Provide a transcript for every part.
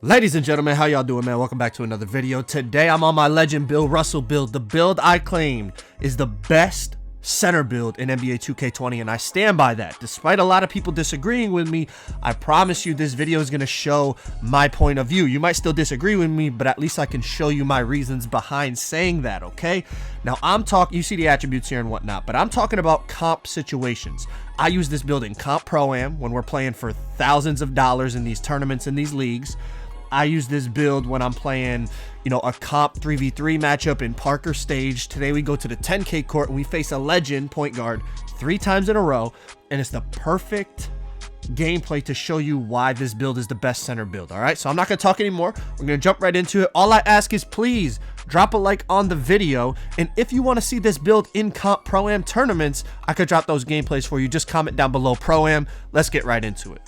Ladies and gentlemen, how y'all doing, man? Welcome back to another video. Today I'm on my legend Bill Russell build. The build I claim is the best center build in NBA 2K20, and I stand by that. Despite a lot of people disagreeing with me, I promise you this video is going to show my point of view. You might still disagree with me, but at least I can show you my reasons behind saying that, okay? Now I'm talking, you see the attributes here and whatnot, but I'm talking about comp situations. I use this build in Comp Pro-Am when we're playing for thousands of dollars in these tournaments, in these leagues. I use this build when I'm playing, you know, a comp 3v3 matchup in Parker Stage. Today we go to the 10K court and we face a legend point guard 3 times in a row, and it's the perfect gameplay to show you why this build is the best center build. All right, so I'm not gonna talk anymore. We're gonna jump right into it. All I ask is please drop a like on the video, and if you want to see this build in Comp Pro-Am tournaments, I could drop those gameplays for you. Just comment down below Pro-Am. Let's get right into it.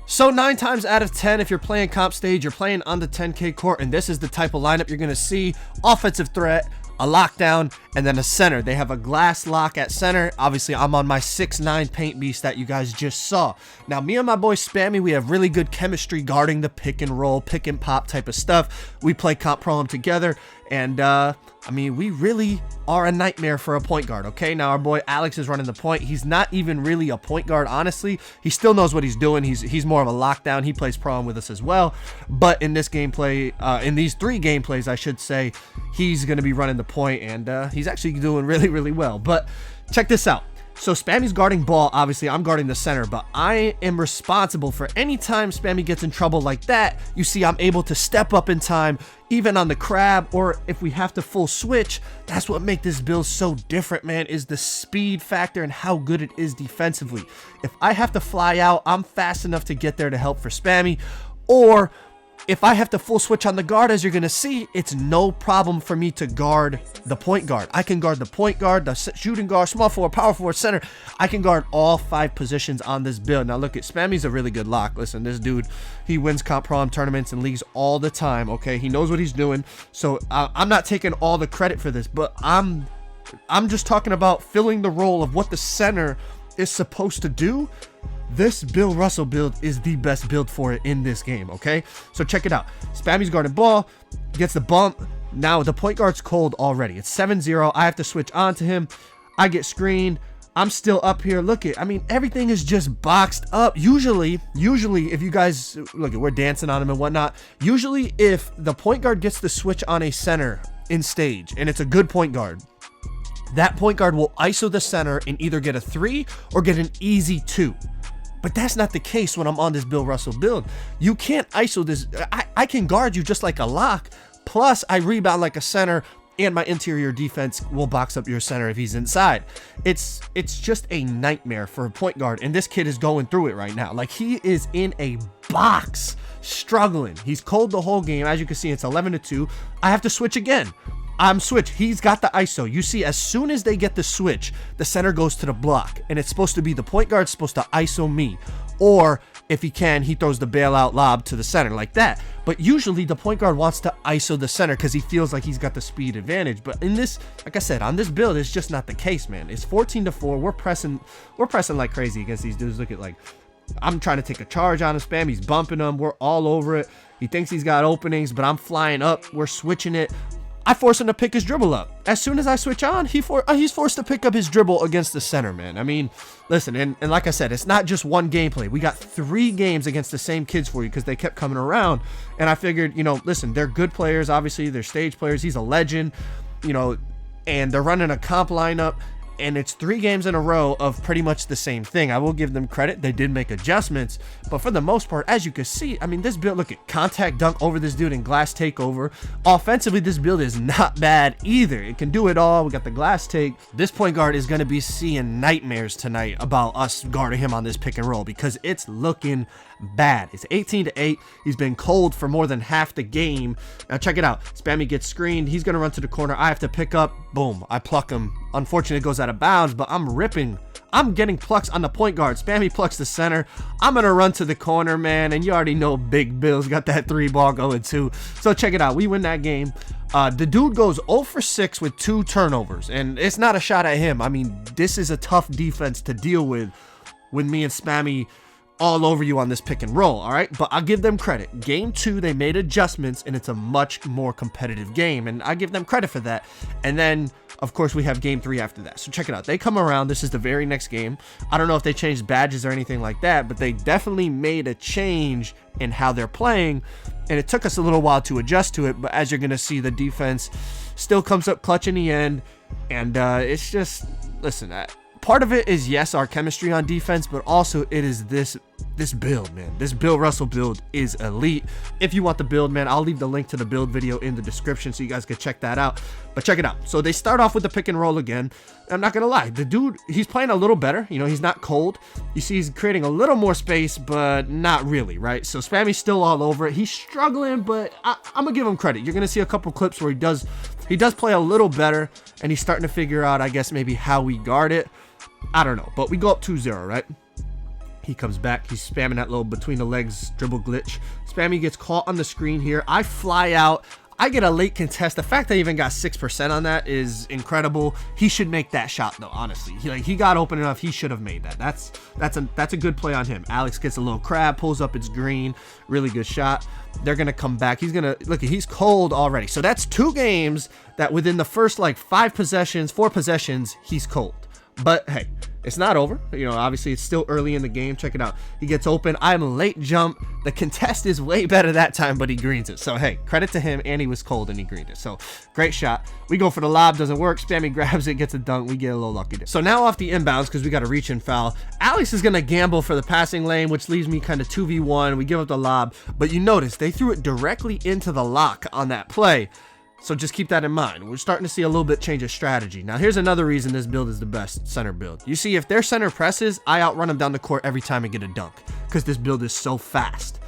So 9 times out of 10, if you're playing comp stage, you're playing on the 10K court, and this is the type of lineup you're going to see. Offensive threat, a lockdown, and then a center. They have a glass lock at center. Obviously, I'm on my 6'9" paint beast that you guys just saw. Now, me and my boy Spammy, we have really good chemistry guarding the pick and roll, pick and pop type of stuff. We play Comp Pro-Am together, and I mean, we really are a nightmare for a point guard, okay? Now, our boy Alex is running the point. He's not even really a point guard, honestly. He still knows what he's doing. He's more of a lockdown. He plays Pro-Am with us as well. But in this gameplay, in these 3 gameplays, I should say, he's going to be running the point, and he's actually doing really, really well. But check this out. So Spammy's guarding ball. Obviously, I'm guarding the center, but I am responsible for any time Spammy gets in trouble like that. You see, I'm able to step up in time, even on the crab, or if we have to full switch. That's what makes this build so different, man, is the speed factor and how good it is defensively. If I have to fly out, I'm fast enough to get there to help for Spammy, or if I have to full switch on the guard, as you're going to see, it's no problem for me to guard the point guard. I can guard the point guard, the shooting guard, small forward, power forward, center. I can guard all 5 positions on this build. Now look, at Spammy's a really good lock. Listen, this dude, he wins Comp Pro-Am tournaments and leagues all the time, okay? He knows what he's doing. So I'm not taking all the credit for this, but I'm just talking about filling the role of what the center is supposed to do. This Bill Russell build is the best build for it in this game, okay? So check it out. Spammy's guarding ball, gets the bump. Now the point guard's cold already. It's 7-0. I have to switch on to him. I get screened. I'm still up here. Look it. I mean, everything is just boxed up. Usually, if you guys look, we're dancing on him and whatnot. Usually, if the point guard gets the switch on a center in stage, and it's a good point guard, that point guard will ISO the center and either get a 3 or get an easy 2. But that's not the case when I'm on this Bill Russell build. You can't ISO this. I can guard you just like a lock. Plus, I rebound like a center, and my interior defense will box up your center if he's inside. It's just a nightmare for a point guard, and this kid is going through it right now. Like, he is in a box, struggling. He's cold the whole game. As you can see, it's 11-2. I have to switch again. I'm switch. He's got the ISO. You see, as soon as they get the switch, the center goes to the block, and it's supposed to be the point guard's supposed to ISO me, or if he can, he throws the bailout lob to the center like that. But usually the point guard wants to ISO the center because he feels like he's got the speed advantage. But in this, like I said, on this build, it's just not the case, man. It's 14-4. We're pressing like crazy against these dudes. Look at, like, I'm trying to take a charge on him. Spam, he's bumping him. We're all over it. He thinks he's got openings, but I'm flying up. We're switching it. I force him to pick his dribble up. As soon as I switch on, he's forced to pick up his dribble against the center, man. I mean, listen, and like I said, it's not just one gameplay. We got 3 games against the same kids for you because they kept coming around. And I figured, you know, listen, they're good players. Obviously, they're stage players. He's a legend, you know, and they're running a comp lineup. And it's 3 games in a row of pretty much the same thing. I will give them credit. They did make adjustments. But for the most part, as you can see, I mean, this build, look at contact dunk over this dude and glass takeover. Offensively, this build is not bad either. It can do it all. We got the glass take. This point guard is going to be seeing nightmares tonight about us guarding him on this pick and roll because it's looking bad. It's 18-8. He's been cold for more than half the game. Now check it out. Spammy gets screened. He's going to run to the corner. I have to pick up. Boom. I pluck him. Unfortunately, it goes out of bounds, but I'm ripping. I'm getting plucks on the point guard. Spammy plucks the center. I'm going to run to the corner, man, and you already know Big Bill's got that 3 ball going too. So check it out. We win that game. The dude goes 0 for 6 with 2 turnovers, and it's not a shot at him. I mean, this is a tough defense to deal with when me and Spammy all over you on this pick and roll, all right? But I'll give them credit. Game 2, they made adjustments, and it's a much more competitive game, and I give them credit for that. And then, of course, we have Game 3 after that. So check it out. They come around. This is the very next game. I don't know if they changed badges or anything like that, but they definitely made a change in how they're playing, and it took us a little while to adjust to it, but as you're going to see, the defense still comes up clutch in the end, and it's just, listen, part of it is, yes, our chemistry on defense, but also it is this build, man. This Bill Russell build is elite. If you want the build, man, I'll leave the link to the build video in the description so you guys can check that out. But check it out. So they start off with the pick and roll again. I'm not gonna lie, the dude, he's playing a little better. You know, he's not cold. You see, he's creating a little more space, but not really, right? So Spammy's still all over it. He's struggling, but I'm gonna give him credit. You're gonna see a couple clips where he does play a little better, and he's starting to figure out, I guess, maybe how we guard it. I don't know, but we go up 2-0, right? He comes back. He's spamming that little between the legs dribble glitch. Spammy gets caught on the screen here. I fly out. I get a late contest. The fact that I even got 6% on that is incredible. He should make that shot, though, honestly. He got open enough. He should have made that. That's a good play on him. Alex gets a little crab, pulls up. It's green. Really good shot. They're going to come back. He's going to, look, he's cold already. So that's 2 games that within the first, like, 4 possessions, he's cold. But hey, it's not over. You know, obviously it's still early in the game. Check it out. He gets open. I'm a late jump. The contest is way better that time, but he greens it. So hey, credit to him, and he was cold and he greened it. So great shot. We go for the lob, doesn't work. Spammy grabs it, gets a dunk. We get a little lucky there. So now off the inbounds, because we got a reach and foul, Alex is gonna gamble for the passing lane, which leaves me kind of 2v1. We give up the lob, but you notice they threw it directly into the lock on that play. So just keep that in mind. We're starting to see a little bit change of strategy. Now, here's another reason this build is the best center build. You see, if their center presses, I outrun them down the court every time I get a dunk, because this build is so fast.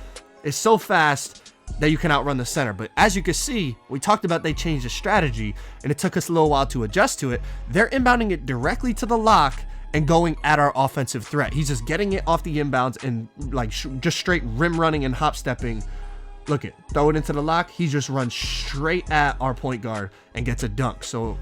It's so fast that you can outrun the center. But as you can see, we talked about they changed the strategy, and it took us a little while to adjust to it. They're inbounding it directly to the lock and going at our offensive threat. He's just getting it off the inbounds and like just straight rim running and hop stepping. Look it, throw it into the lock. He just runs straight at our point guard and gets a dunk. So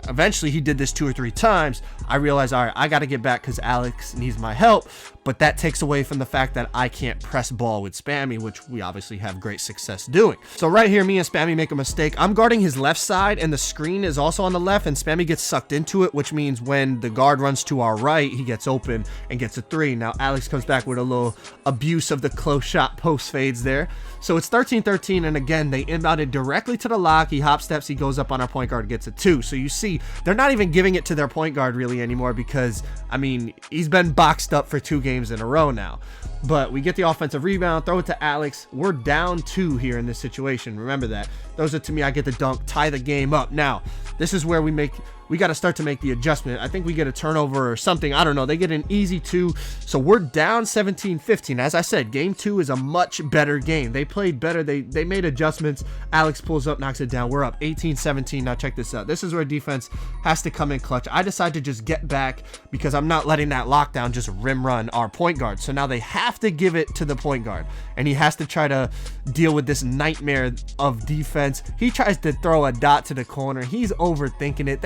eventually he did this 2 or 3 times. I realized, all right, I got to get back because Alex needs my help. But that takes away from the fact that I can't press ball with Spammy, which we obviously have great success doing. So right here, me and Spammy make a mistake. I'm guarding his left side, and the screen is also on the left, and Spammy gets sucked into it, which means when the guard runs to our right, he gets open and gets a 3. Now Alex comes back with a little abuse of the close shot post fades there. So it's 13-13, and again, they inbounded directly to the lock. He hop steps, he goes up on our point guard, gets a 2. So you see, they're not even giving it to their point guard really anymore because, I mean, he's been boxed up for 2 games in a row now. But we get the offensive rebound, throw it to Alex. We're down 2 here in this situation. Remember that. Throws it to me, I get the dunk, tie the game up. Now, this is where we got to start to make the adjustment. I think we get a turnover or something. I don't know. They get an easy 2. So we're down 17-15. As I said, game 2 is a much better game. They played better. They made adjustments. Alex pulls up, knocks it down. We're up 18-17. Now check this out. This is where defense has to come in clutch. I decide to just get back because I'm not letting that lockdown just rim run our point guard. So now they have to give it to the point guard, and he has to try to deal with this nightmare of defense. He tries to throw a dot to the corner. He's overthinking it.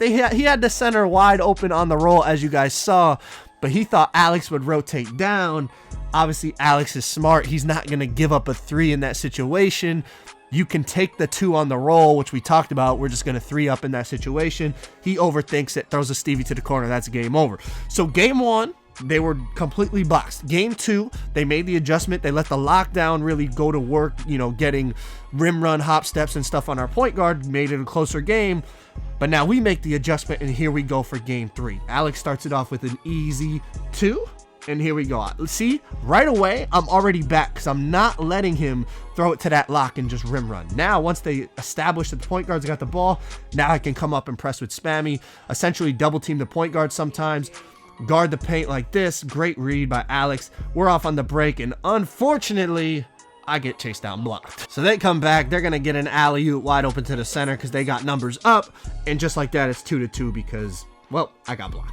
He had the center wide open on the roll, as you guys saw, but he thought Alex would rotate down. Obviously, Alex is smart. He's not going to give up a 3 in that situation. You can take the 2 on the roll, which we talked about. We're just going to 3 up in that situation. He overthinks it, throws a Stevie to the corner. That's game over. So game 1, they were completely boxed. Game 2, they made the adjustment. They let the lockdown really go to work, you know, getting rim run, hop steps and stuff on our point guard, made it a closer game. But now we make the adjustment, and here we go for game 3. Alex starts it off with an easy 2, and here we go. See, right away, I'm already back because I'm not letting him throw it to that lock and just rim run. Now, once they establish that the point guard's got the ball, now I can come up and press with Spammy, essentially double team the point guard sometimes, guard the paint like this. Great read by Alex. We're off on the break, and unfortunately, I get chased down, blocked. So they come back. They're going to get an alley-oop wide open to the center because they got numbers up. And just like that, it's 2-2 because, well, I got blocked.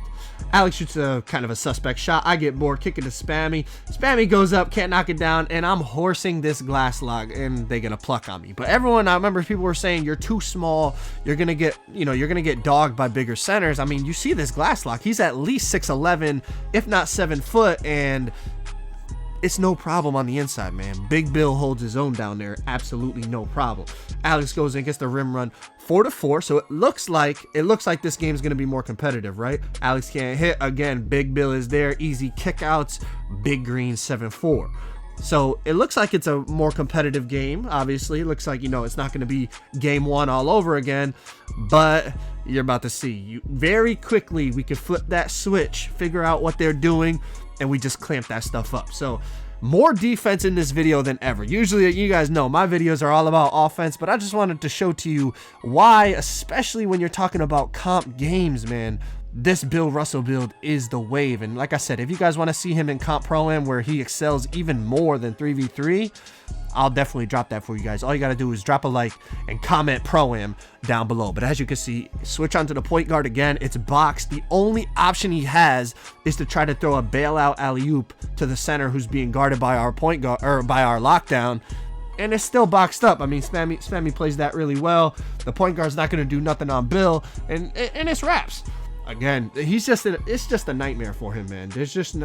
Alex shoots a kind of a suspect shot. I get bored, kick it to Spammy. Spammy goes up, can't knock it down, and I'm horsing this glass log, and they're going to pluck on me. But everyone, I remember people were saying, you're too small. You're going to get, you're going to get dogged by bigger centers. I mean, you see this glass lock. He's at least 6'11", if not 7 foot, and it's no problem on the inside, man. Big Bill holds his own down there, absolutely no problem. Alex goes in, gets the rim run 4-4, so it looks like this game's gonna be more competitive, right? Alex can't hit again. Big Bill is there, easy kickouts. Big Green 7-4. So it looks like it's a more competitive game. Obviously, it looks like, you know, it's not going to be game one all over again, but you're about to see. Very quickly, we could flip that switch, figure out what they're doing, and we just clamp that stuff up. So more defense in this video than ever. Usually, you guys know my videos are all about offense, but I just wanted to show to you why, especially when you're talking about comp games, man, this Bill Russell build is the wave. And like I said, if you guys want to see him in comp pro-am where he excels even more than 3v3, I'll definitely drop that for you guys. All you got to do is drop a like and comment pro-am down below. But as you can see, switch onto the point guard again. It's boxed. The only option he has is to try to throw a bailout alley-oop to the center who's being guarded by our point guard, or by our lockdown. And it's still boxed up. I mean, Spammy plays that really well. The point guard's not going to do nothing on Bill, and it's wraps. Again, it's just a nightmare for him, man. There's just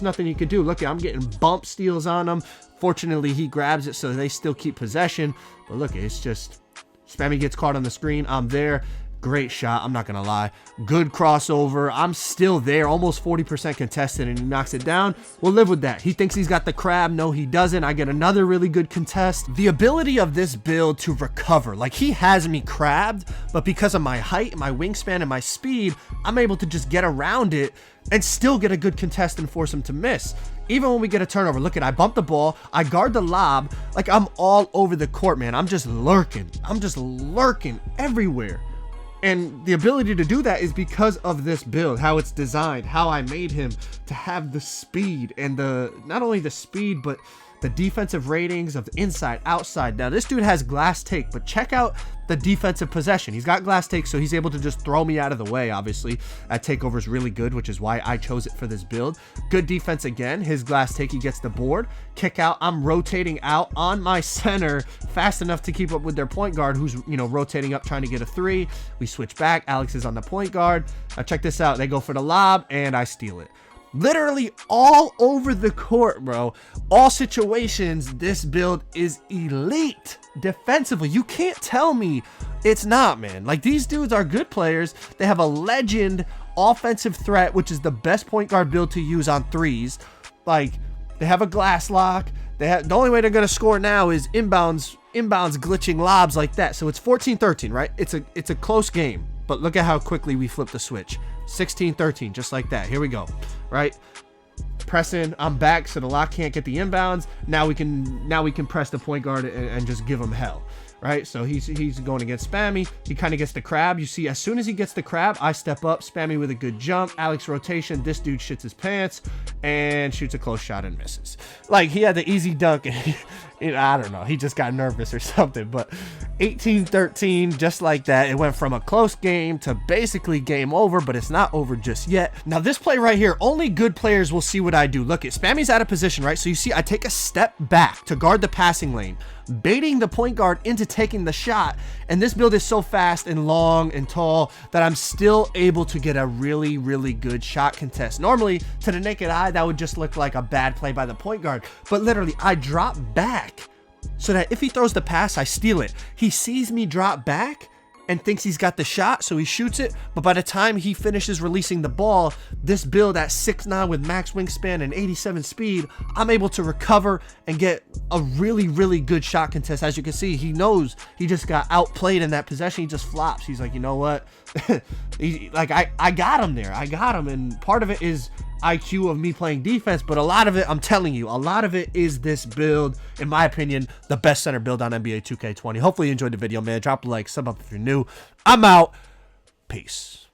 nothing you can do. Look, I'm getting bump steals on him. Fortunately, he grabs it, so they still keep possession. But look, it's just Spammy gets caught on the screen. I'm there. Great shot, I'm not gonna lie. Good crossover. I'm still there, almost 40% contested, and he knocks it down. We'll live with that. He thinks he's got the crab. No, he doesn't. I get another really good contest. The ability of this build to recover, like, he has me crabbed, but because of my height, my wingspan, and my speed, I'm able to just get around it and still get a good contest and force him to miss. Even when we get a turnover, look at, I bump the ball, I guard the lob, like, I'm all over the court, man. I'm just lurking everywhere. And the ability to do that is because of this build, how it's designed, how I made him to have the speed and not only the speed, but the defensive ratings of the inside, outside. Now, this dude has glass take, but check out the defensive possession. He's got glass take, so he's able to just throw me out of the way, obviously. That takeover is really good, which is why I chose it for this build. Good defense again. His glass take, he gets the board. Kick out. I'm rotating out on my center fast enough to keep up with their point guard, who's, you know, rotating up, trying to get a three. We switch back. Alex is on the point guard. Now, check this out. They go for the lob, and I steal it. Literally all over the court, bro. All situations, this build is elite defensively. You can't tell me it's not, man. Like, these dudes are good players. They have a legend offensive threat, which is the best point guard build to use on threes. Like, they have a glass lock. The only way they're going to score now is inbounds glitching lobs like that. So it's 14-13, right? It's a close game. But look at how quickly we flip the switch. 16-13, just like that. Here we go, right? Pressing, I'm back, so the lock can't get the inbounds. Now we can press the point guard and just give him hell, right? So he's going against Spammy. He kind of gets the crab. You see, as soon as he gets the crab, I step up. Spammy with a good jump. Alex rotation. This dude shits his pants and shoots a close shot and misses. Like, he had the easy dunk, and I don't know, he just got nervous or something. But 18-13, just like that. It went from a close game to basically game over, but it's not over just yet. Now, this play right here, only good players will see what I do. Look, Spammy's out of position, right? So you see, I take a step back to guard the passing lane, baiting the point guard into taking the shot. And this build is so fast and long and tall that I'm still able to get a really, really good shot contest. Normally, to the naked eye, that would just look like a bad play by the point guard. But literally, I drop back so that if he throws the pass, I steal it. He sees me drop back and thinks he's got the shot, so he shoots it. But by the time he finishes releasing the ball, this build at 6'9" with max wingspan and 87 speed, I'm able to recover and get a really, really good shot contest. As you can see, he knows he just got outplayed in that possession. He just flops. He's like, you know what? I got him there. I got him. And part of it is IQ of me playing defense, but a lot of it, I'm telling you, a lot of it is this build, in my opinion, the best center build on NBA 2K20. Hopefully you enjoyed the video, man. Drop a like, sub up if you're new. I'm out. Peace.